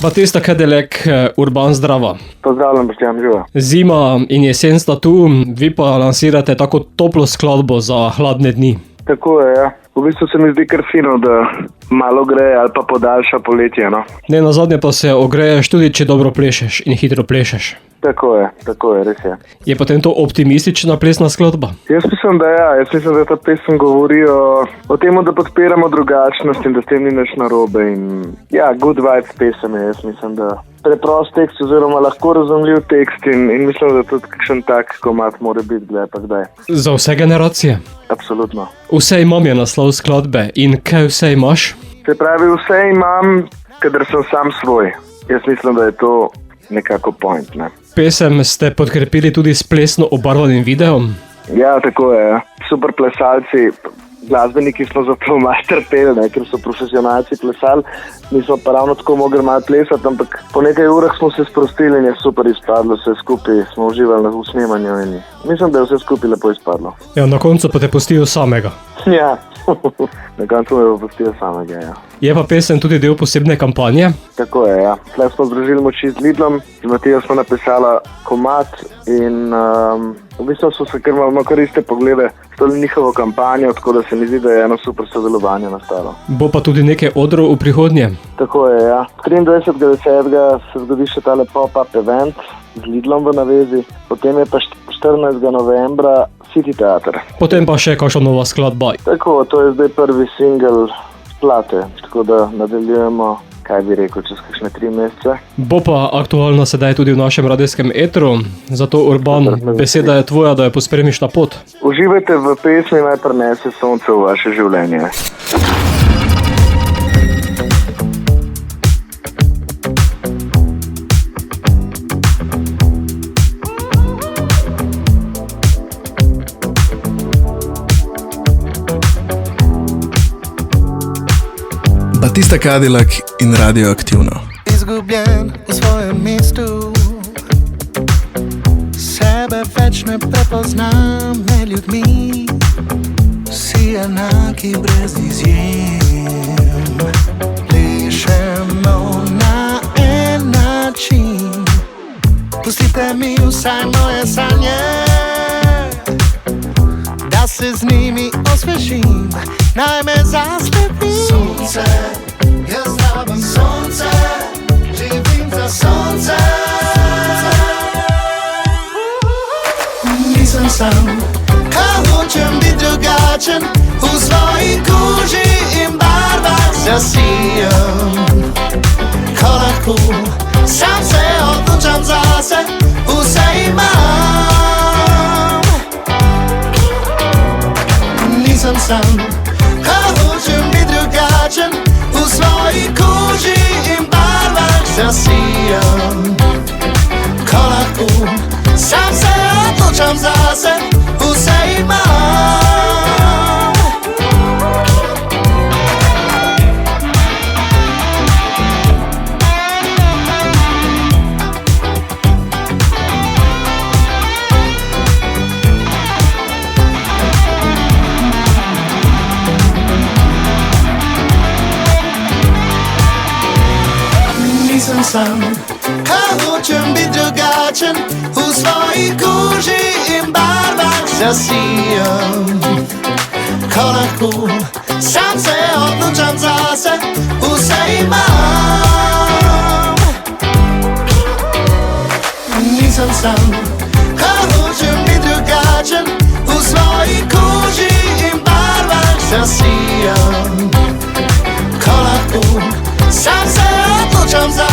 Batista Cadillac, Urban Zdrava. Pozdravljam, Boštjan, živa. Zima in jesen sta tu, vi pa lansirate tako toplo skladbo za hladne dni. Tako je, ja. V bistvu se mi zdi kar fino, da malo gre ali pa podaljša poletje, no. Ne, nazadnje pa se ogreješ tudi, če dobro plešeš in hitro plešeš. Tako je, res je. Je potem to optimistična plesna skladba? Jaz mislim, da ta pesem govori o tem, da podpiramo drugačnost in da s tem ni nič narobe. In ja, good vibes pesem je, jaz mislim, da preprost tekst oziroma lahko razumljiv tekst in mislim, da tudi kakšen tak komad mora biti kdaj pa kdaj. Za vse generacije? Absolutno. Vse imam je naslov skladbe in kaj vse imaš? Se pravi, vse imam, kadar sem sam svoj. Jaz mislim, da je to nekako point, ne. Pesem ste podkrepili tudi s plesno obarvanim videom? Ja, tako je. Super plesalci, glasbeniki smo zato malo trpeli, ne, ker so profesionalci plesali. Mi smo pa ravno tako mogli malo plesati, ampak po nekaj urah smo se sprostili in je super izpadlo vse skupaj. Smo uživali v snemanju in mislim, da je vse skupaj lepo izpadlo. Ja, na koncu pa te pustijo samega. Ja, na koncu me pustijo samega, ja. Je pa pesem tudi del posebne kampanje? Tako je, ja. Tle smo združili moči z Lidlom, z Matijo smo napisala komad in v bistvu so se kar iste poglede s to njihovo kampanjo, tako da se mi zdi, da je eno super sodelovanje nastalo. Bo pa tudi nekaj odrov v prihodnje? Tako je, ja. 23.10. se zgodi še tale pop-up event z Lidlom v navezi, potem je pa 14. novembra City Teater. Potem pa še kakšna nova skladba? Tako, to je zdaj prvi singel plate, tako da nadaljujemo, kaj bi rekel, čez kakšne 3 mesece. Bo pa aktualna sedaj tudi v našem radijskem etru, zato Urban, beseda je tvoja, da jo pospremiš na pot. Uživajte v pesmi, naj prinese sonce v vaše življenje. Batista Cadillac in Radioaktivno. Izgubljen v svojem mestu, sebe več ne prepoznam med ljudmi, vsi enaki brez izjem, plešemo na en način, pustite mi vsaj moje sanje, da se z njimi osvežim, naj me zaslepi sonce. Jaz rabim sonce, živim za sonce. Nisem sam, kaj hočem biti drugačen, v svoji koži in barvah zasijem. Ko lahko sam se odločam zase, vse imam. Nisem sam, kaj hočem biti drugačen, v svoji koži in barvah zasijem. Ko lahko sam se odločam zase, vse imam. Nisem sam, kaj hočem biti drugačen, v svoji koži in barvah zasijem. Ko lahko sam se odločam zase, vse imam. Nisem sam, kaj hočem biti drugačen, v svoji koži in barvah zasijem. Ko lahko sam se odločam zase,